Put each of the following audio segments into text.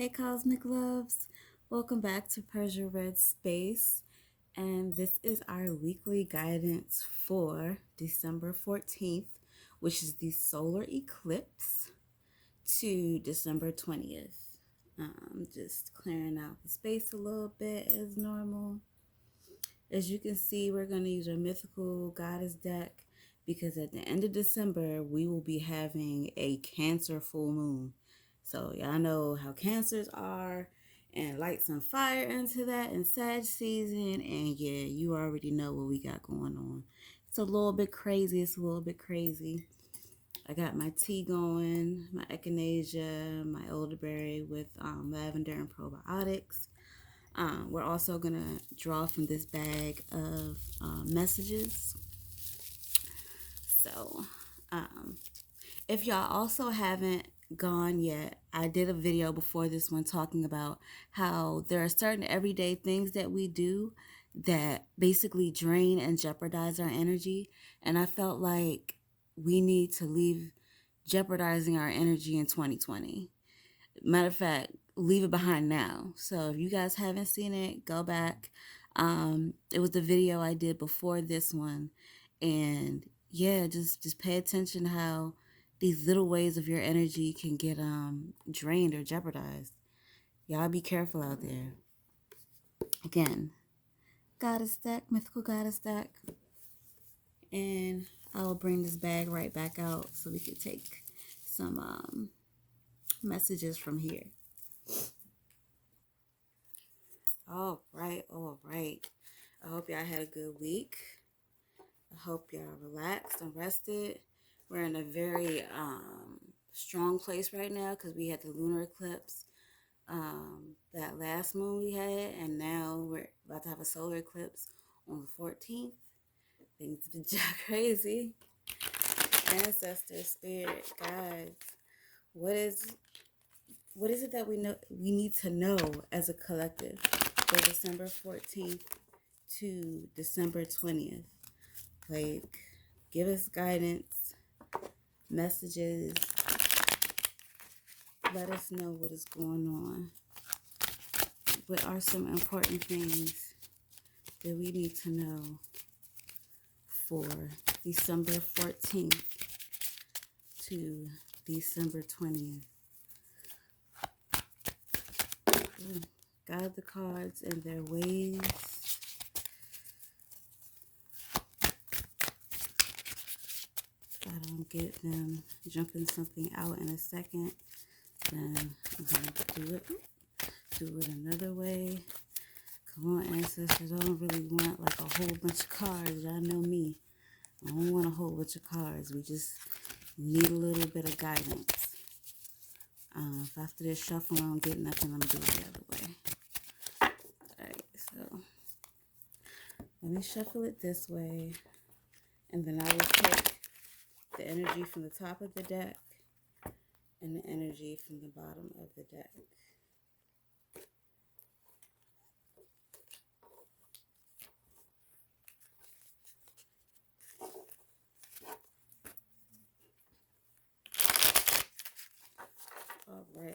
Hey, Cosmic Loves. Welcome back to PersiaRedz Space. And this is our weekly guidance for December 14th, which is the solar eclipse, to December 20th. Just clearing out the space a little bit as normal. As you can see, we're going to use our mythical goddess deck because at the end of December, we will be having a Cancer full moon. So y'all know how Cancers are, and light some fire into that in Sag season. And yeah, you already know what we got going on. It's a little bit crazy. I got my tea going, my echinacea, my elderberry with lavender and probiotics. We're also going to draw from this bag of messages. So, if y'all also haven't gone yet, I did a video before this one talking about how there are certain everyday things that we do that basically drain and jeopardize our energy. And I felt like we need to leave jeopardizing our energy in 2020. Matter of fact, leave it behind now. So if you guys haven't seen it, go back. It was the video I did before this one. And yeah, just pay attention how these little ways of your energy can get drained or jeopardized. Y'all be careful out there. Again, goddess deck, mythical goddess deck. And I'll bring this bag right back out so we can take some messages from here. All right. I hope y'all had a good week. I hope y'all relaxed and rested. We're in a very strong place right now because we had the lunar eclipse that last moon we had, and now we're about to have a solar eclipse on the 14th. Things have been crazy. Ancestor, spirit, guides. What is it that we need to know as a collective for December 14th to December 20th? Like, give us guidance, messages, let us know what is going on. What are some important things that we need to know for December 14th to December 20th? Guide the cards and their ways. If I don't get them jumping something out in a second, then I'm going to do it another way. Come on, ancestors. I don't really want like a whole bunch of cards. Y'all know me. I don't want a whole bunch of cards. We just need a little bit of guidance. If after this shuffle I don't get nothing, I'm going to do it the other way. Alright, so let me shuffle it this way. And then I will take the energy from the top of the deck and the energy from the bottom of the deck.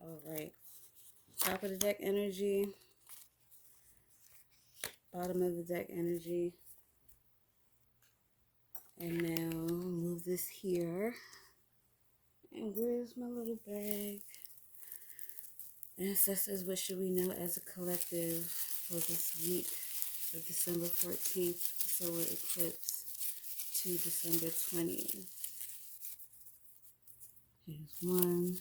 All right. Top of the deck energy, bottom of the deck energy. And now move this here. And where's my little bag? Ancestors, what should we know as a collective for this week of December 14th, the solar eclipse, to December 20th? Here's one.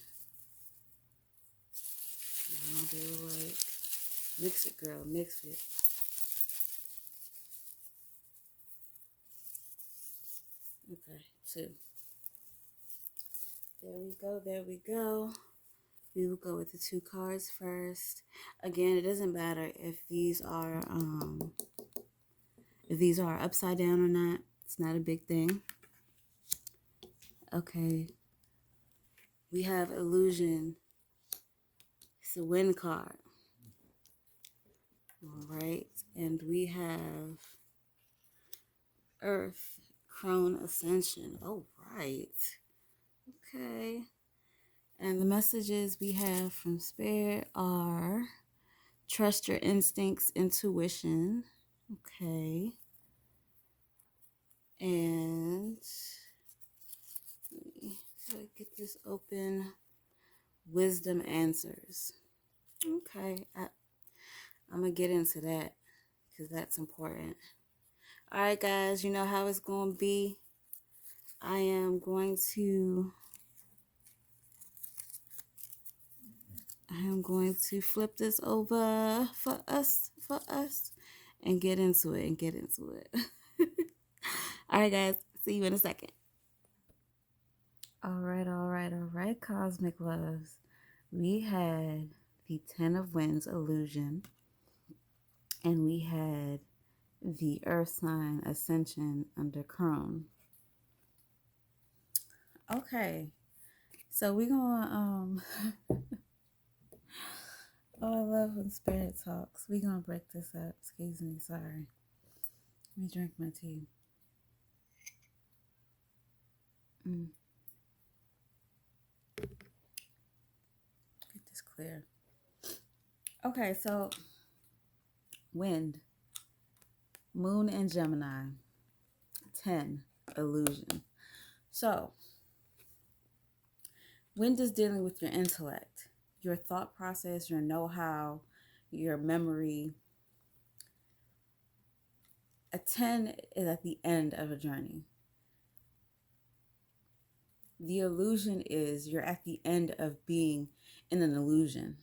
Oh, they were like, mix it, girl, mix it. Okay, two. There we go. We will go with the two cards first. Again, it doesn't matter if these are upside down or not. It's not a big thing. Okay. We have illusion. It's a wind card. All right. And we have Earth, Crone Ascension. Oh, right. Okay. And the messages we have from Spirit are trust your instincts, intuition. Okay. And let me try to get this open. Wisdom answers. Okay. I'm going to get into that because that's important. All right, guys, you know how it's going to be. I am going to flip this over for us, and get into it. All right, guys, see you in a second. All right, cosmic loves. We had the 10 of Wands illusion, and we had the earth sign ascension under crone. Okay, so we're gonna oh, I love when spirit talks. We're gonna break this up. Excuse me, sorry. Let me drink my tea. Get this clear. Okay, so wind, moon and Gemini, 10 illusion. So wind is dealing with your intellect, your thought process, your know-how, your memory. A 10 is at the end of a journey. The illusion is you're at the end of being in an illusion.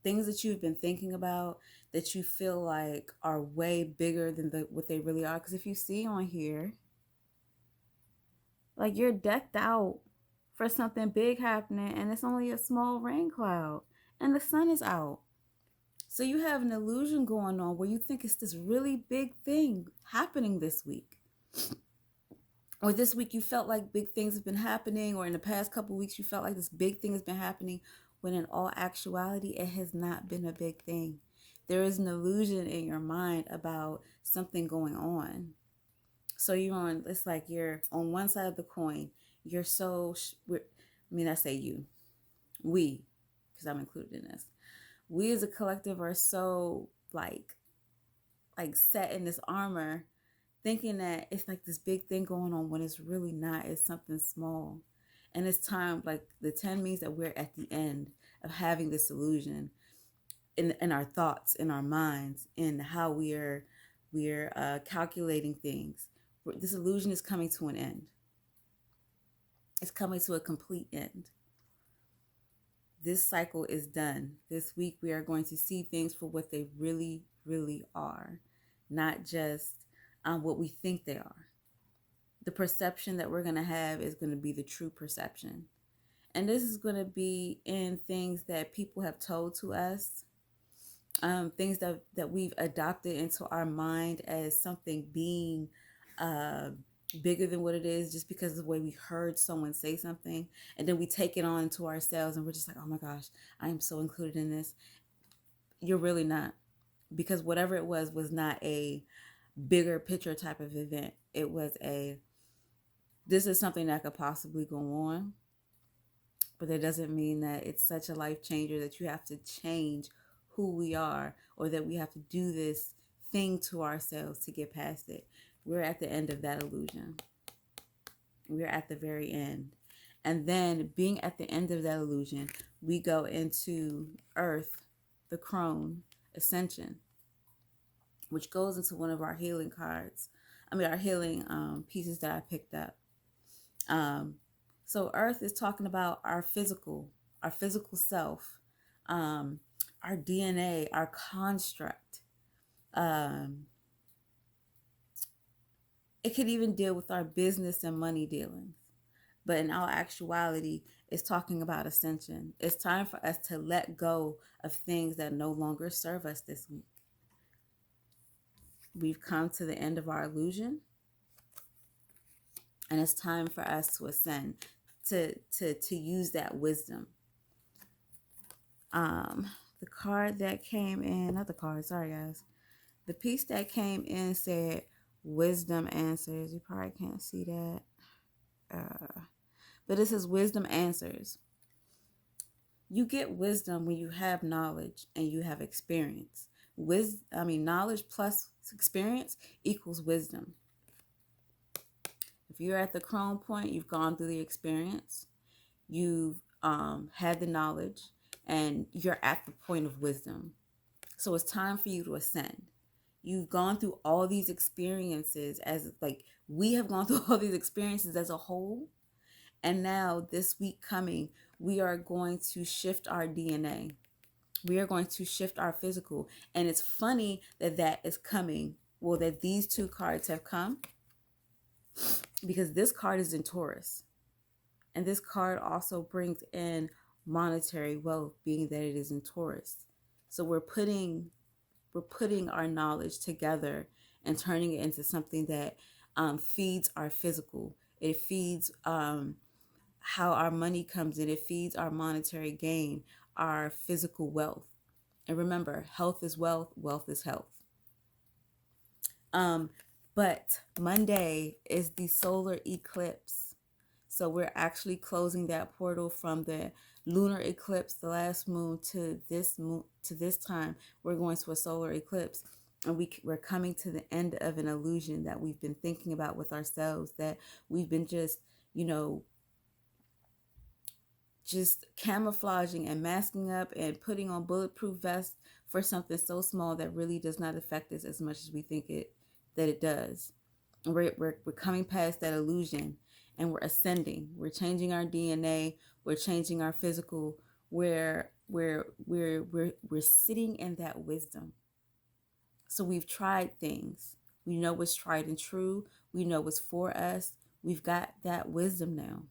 Things that you've been thinking about that you feel like are way bigger than what they really are. Because if you see on here, like you're decked out for something big happening and it's only a small rain cloud and the sun is out. So you have an illusion going on where you think it's this really big thing happening this week. Or this week you felt like big things have been happening, or in the past couple of weeks you felt like this big thing has been happening, when in all actuality it has not been a big thing. There is an illusion in your mind about something going on. So it's like you're on one side of the coin. You're I say you, we, because I'm included in this. We as a collective are so like set in this armor, thinking that it's like this big thing going on when it's really not. It's something small. And it's time, like the 10 means that we're at the end of having this illusion in our thoughts, in our minds, in how we're calculating things. This illusion is coming to an end. It's coming to a complete end. This cycle is done. This week we are going to see things for what they really, really are, not just what we think they are. The perception that we're going to have is going to be the true perception. And this is going to be in things that people have told to us, things that we've adopted into our mind as something being bigger than what it is, just because of the way we heard someone say something. And then we take it on to ourselves and we're just like, oh my gosh, I am so included in this. You're really not. Because whatever it was not a bigger picture type of event. It was this is something that could possibly go on, but that doesn't mean that it's such a life changer that you have to change who we are, or that we have to do this thing to ourselves to get past it. We're at the end of that illusion. We're at the very end. And then being at the end of that illusion, we go into Earth, the crone, ascension, which goes into one of our healing cards. Our healing pieces that I picked up. So Earth is talking about our physical self, our DNA, our construct. It could even deal with our business and money dealings. But in all actuality, it's talking about ascension. It's time for us to let go of things that no longer serve us this week. We've come to the end of our illusion. And it's time for us to ascend, to use that wisdom. The card that came in, not the card, sorry guys. The piece that came in said wisdom answers. You probably can't see that. But it says wisdom answers. You get wisdom when you have knowledge and you have experience. Knowledge plus experience equals wisdom. If you're at the Chrome point, you've gone through the experience, you've had the knowledge, and you're at the point of wisdom. So it's time for you to ascend. You've gone through all these experiences as like we have gone through all these experiences as a whole. And now this week coming, we are going to shift our DNA. We are going to shift our physical. And it's funny that that is coming. Well, that these two cards have come because this card is in Taurus. And this card also brings in monetary wealth, being that it is in Taurus. So we're putting our knowledge together and turning it into something that feeds our physical. It feeds how our money comes in. It feeds our monetary gain, our physical wealth. And remember, health is wealth, wealth is health. But Monday is the solar eclipse. So we're actually closing that portal from the lunar eclipse, the last moon, to this time. We're going to a solar eclipse, and we're coming to the end of an illusion that we've been thinking about with ourselves, that we've been just camouflaging and masking up and putting on bulletproof vests for something so small that really does not affect us as much as we think it does. We're coming past that illusion, and we're ascending. We're changing our DNA. We're changing our physical. We're sitting in that wisdom. So we've tried things. We know what's tried and true. We know what's for us. We've got that wisdom now.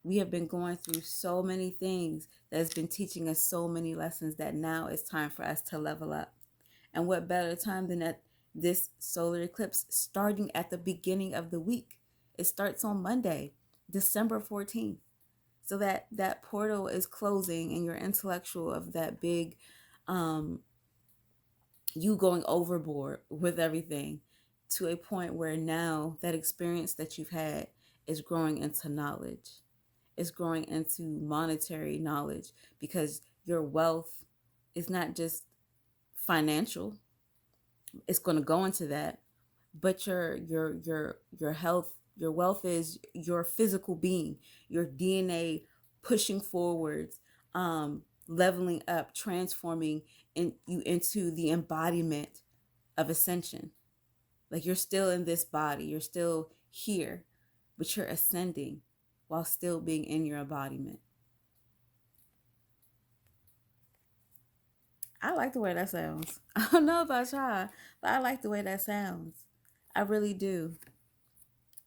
We have been going through so many things that has been teaching us so many lessons that now it's time for us to level up. And what better time than at this solar eclipse starting at the beginning of the week? It starts on Monday, December 14th. So that portal is closing, and your intellectual of that big, you going overboard with everything, to a point where now that experience that you've had is growing into knowledge. It's growing into monetary knowledge, because your wealth is not just financial. It's going to go into that, but your health, your wealth is your physical being, your DNA pushing forwards, leveling up, transforming you into the embodiment of ascension. Like, you're still in this body, you're still here, but you're ascending while still being in your embodiment. I like the way that sounds. I don't know about y'all, but I like the way that sounds. I really do.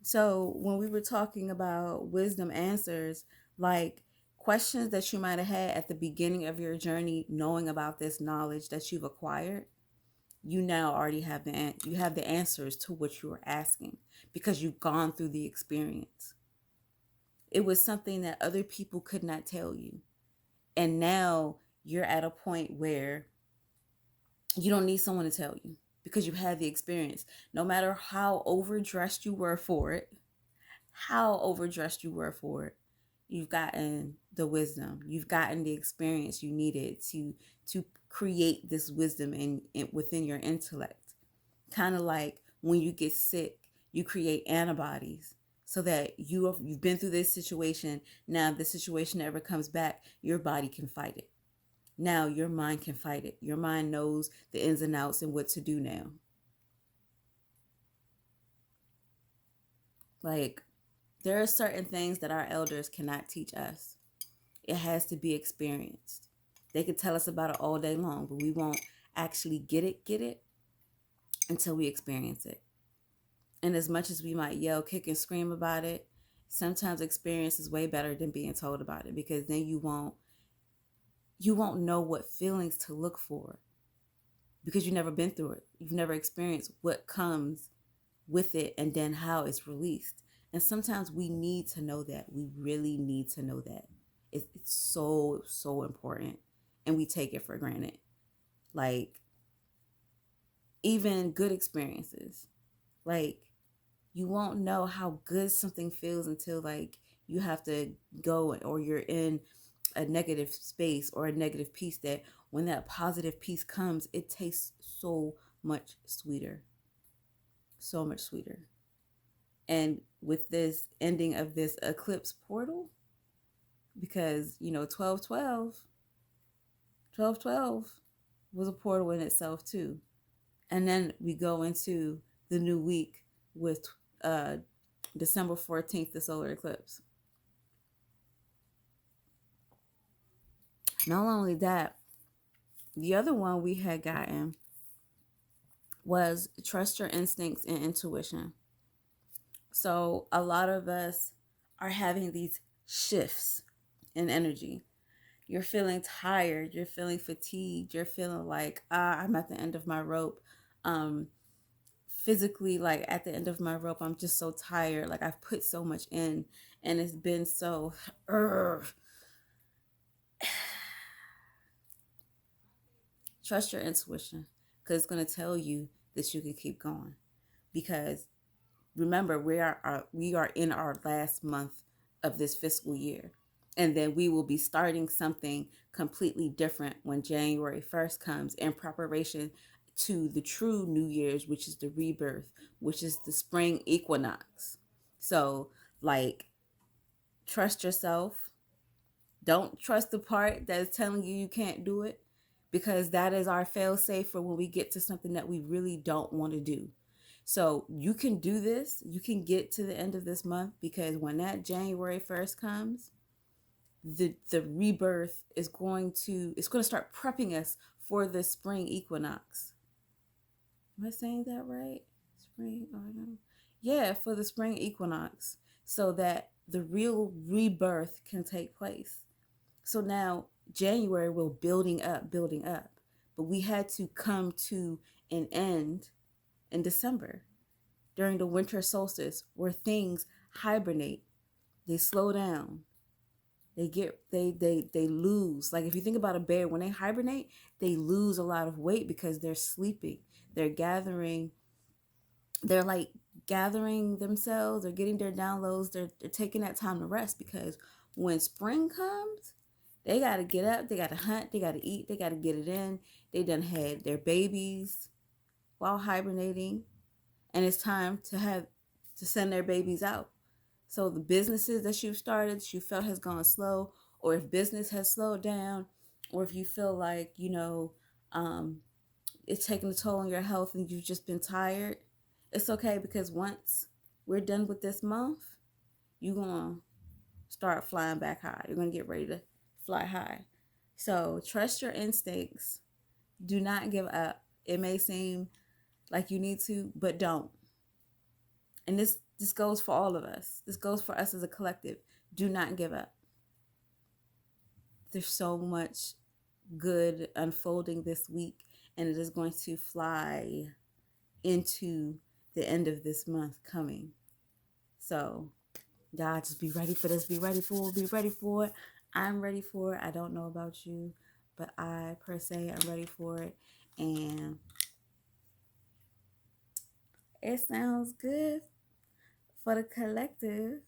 So when we were talking about wisdom answers, like questions that you might have had at the beginning of your journey, knowing about this knowledge that you've acquired, you now already have the answers to what you were asking, because you've gone through the experience. It was something that other people could not tell you. And now you're at a point where you don't need someone to tell you, because you've had the experience. No matter how overdressed you were for it, you've gotten the wisdom. You've gotten the experience you needed to create this wisdom in within your intellect. Kind of like when you get sick, you create antibodies so that you've been through this situation. Now, if the situation ever comes back, your body can fight it. Now your mind can fight it. Your mind knows the ins and outs and what to do now. Like, there are certain things that our elders cannot teach us. It has to be experienced. They could tell us about it all day long, but we won't actually get it until we experience it. And as much as we might yell, kick, and scream about it, sometimes experience is way better than being told about it, because then you won't know what feelings to look for, because you've never been through it. You've never experienced what comes with it and then how it's released. And sometimes we need to know that. We really need to know that. It's so, so important. And we take it for granted. Like, even good experiences. Like, you won't know how good something feels until, like, you have to go, or you're in a negative space or a negative piece, that when that positive piece comes, it tastes so much sweeter, so much sweeter. And with this ending of this eclipse portal, because 12/12 was a portal in itself too. And then we go into the new week with uh December 14th, the solar eclipse. Not only that, the other one we had gotten was trust your instincts and intuition. So a lot of us are having these shifts in energy. You're feeling tired, you're feeling fatigued, you're feeling like, I'm at the end of my rope. Physically, like at the end of my rope, I'm just so tired. Like I've put so much in, and it's been so trust your intuition, because it's going to tell you that you can keep going. Because remember, we are in our last month of this fiscal year, and then we will be starting something completely different when January 1st comes, in preparation to the true New Year's, which is the rebirth, which is the spring equinox. So, like, trust yourself. Don't trust the part that is telling you you can't do it, because that is our fail safe for when we get to something that we really don't want to do. So you can do this. You can get to the end of this month, because when that January 1st comes, the rebirth is going to start prepping us for the spring equinox. Am I saying that right? Spring, autumn. Yeah, for the spring equinox, so that the real rebirth can take place. So now January will building up, but we had to come to an end in December, during the winter solstice, where things hibernate, they slow down, they lose. Like if you think about a bear, when they hibernate, they lose a lot of weight because they're sleeping. They're gathering, they're like gathering themselves, they're getting their downloads, they're taking that time to rest, because when spring comes, they got to get up, they got to hunt, they got to eat, they got to get it in. They done had their babies while hibernating, and it's time to send their babies out. So the businesses that you've started, that you felt has gone slow, or if business has slowed down, or if you feel like, it's taking a toll on your health and you've just been tired, it's okay, because once we're done with this month, you're going to start flying back high. You're going to get ready to fly high. So trust your instincts. Do not give up. It may seem like you need to, but don't. And this goes for all of us. This goes for us as a collective. Do not give up. There's so much good unfolding this week, and it is going to fly into the end of this month coming. So, y'all just be ready for this. Be ready for it. Be ready for it. I'm ready for it. I don't know about you, but I, per se, am ready for it. And it sounds good for the collective.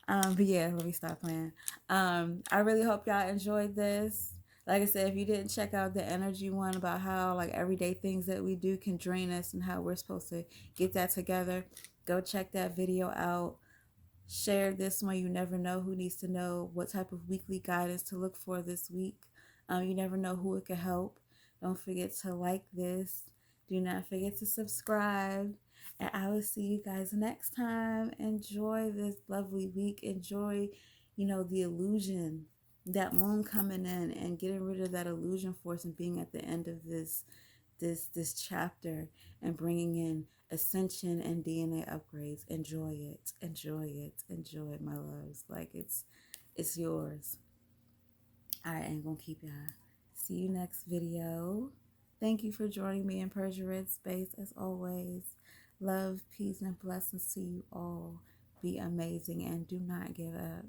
But yeah, let me stop playing. I really hope y'all enjoyed this. Like I said, if you didn't check out the energy one about how like everyday things that we do can drain us and how we're supposed to get that together, go check that video out. Share this one. You never know who needs to know what type of weekly guidance to look for this week. You never know who it could help. Don't forget to like this. Do not forget to subscribe. And I will see you guys next time. Enjoy this lovely week. Enjoy, the illusion, that moon coming in and getting rid of that illusion force, and being at the end of this chapter, and bringing in ascension and DNA upgrades. Enjoy it. Enjoy it. Enjoy it, my loves. Like it's yours. I ain't gonna keep y'all. See you next video. Thank you for joining me in PersiaRedz space as always. Love, peace, and blessings to you all. Be amazing and do not give up.